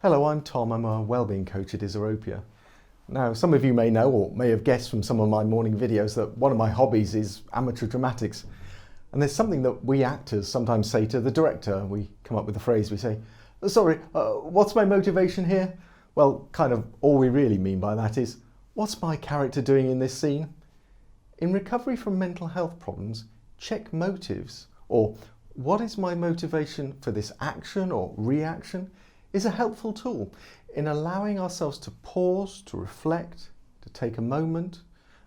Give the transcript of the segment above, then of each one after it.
Hello, I'm Tom. I'm a wellbeing coach at Isorropia. Now, some of you may know or may have guessed from some of my morning videos that one of my hobbies is amateur dramatics. And there's something that we actors sometimes say to the director. We come up with a phrase, we say, sorry, what's my motivation here? Well, kind of all we really mean by that is, what's my character doing in this scene? In recovery from mental health problems, check motives, or what is my motivation for this action or reaction, is a helpful tool in allowing ourselves to pause, to reflect, to take a moment,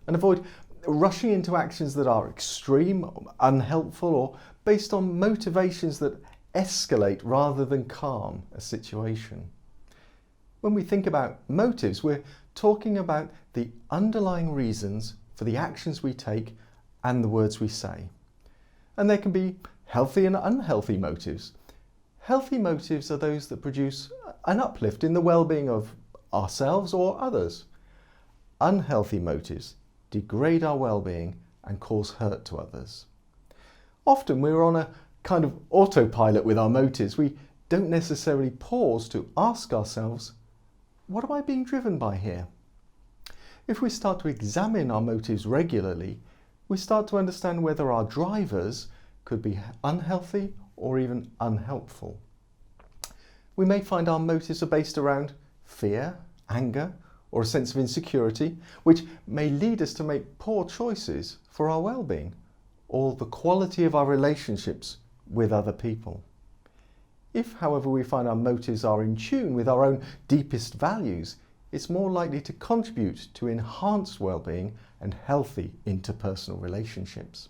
and avoid rushing into actions that are extreme, unhelpful, or based on motivations that escalate rather than calm a situation. When we think about motives, we're talking about the underlying reasons for the actions we take and the words we say. And there can be healthy and unhealthy motives. Healthy motives are those that produce an uplift in the well-being of ourselves or others. Unhealthy motives degrade our well-being and cause hurt to others. Often we're on a kind of autopilot with our motives. We don't necessarily pause to ask ourselves, what am I being driven by here? If we start to examine our motives regularly, we start to understand whether our drivers could be unhealthy or even unhelpful. We may find our motives are based around fear, anger, or a sense of insecurity, which may lead us to make poor choices for our well-being or the quality of our relationships with other people. If, however, we find our motives are in tune with our own deepest values, it's more likely to contribute to enhanced well-being and healthy interpersonal relationships.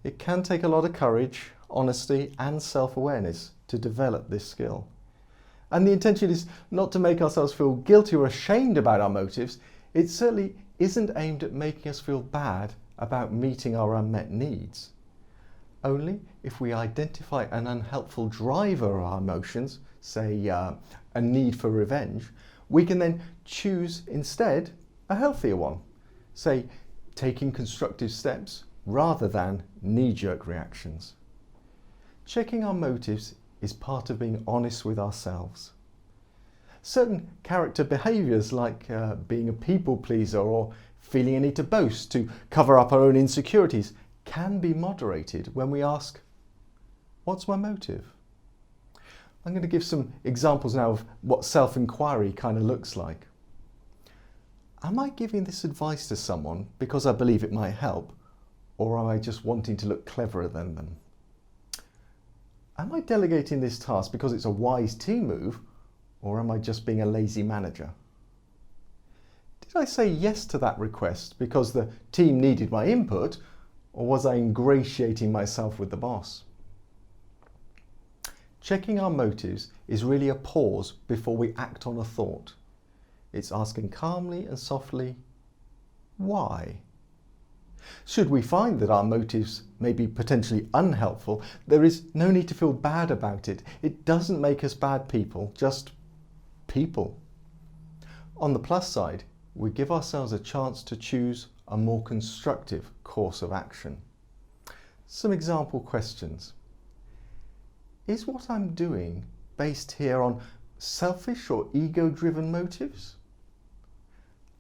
It can take a lot of courage, honesty, and self-awareness to develop this skill. And the intention is not to make ourselves feel guilty or ashamed about our motives. It certainly isn't aimed at making us feel bad about meeting our unmet needs. Only if we identify an unhelpful driver of our emotions, say a need for revenge, we can then choose instead a healthier one, say taking constructive steps rather than knee-jerk reactions. Checking our motives is part of being honest with ourselves. Certain character behaviours like being a people pleaser or feeling a need to boast to cover up our own insecurities can be moderated when we ask, what's my motive? I'm going to give some examples now of what self-inquiry kind of looks like. Am I giving this advice to someone because I believe it might help, or am I just wanting to look cleverer than them? Am I delegating this task because it's a wise team move, or am I just being a lazy manager? Did I say yes to that request because the team needed my input, or was I ingratiating myself with the boss? Checking our motives is really a pause before we act on a thought. It's asking calmly and softly, why? Should we find that our motives may be potentially unhelpful, there is no need to feel bad about it. It doesn't make us bad people, just people. On the plus side, we give ourselves a chance to choose a more constructive course of action. Some example questions. Is what I'm doing based here on selfish or ego-driven motives?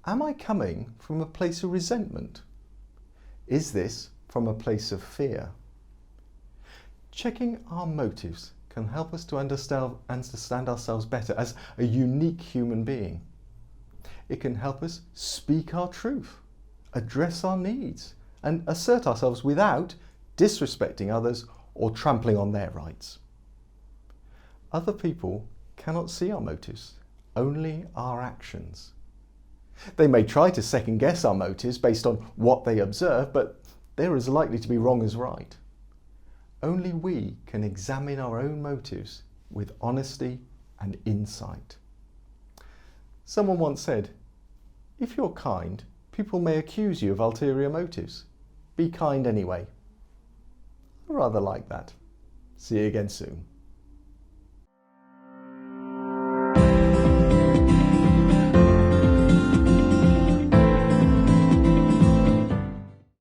Am I coming from a place of resentment? Is this from a place of fear? Checking our motives can help us to understand ourselves better as a unique human being. It can help us speak our truth, address our needs, and assert ourselves without disrespecting others or trampling on their rights. Other people cannot see our motives, only our actions. They may try to second guess our motives based on what they observe, but they're as likely to be wrong as right. Only we can examine our own motives with honesty and insight. Someone once said, if you're kind, people may accuse you of ulterior motives. Be kind anyway. I rather like that. See you again soon.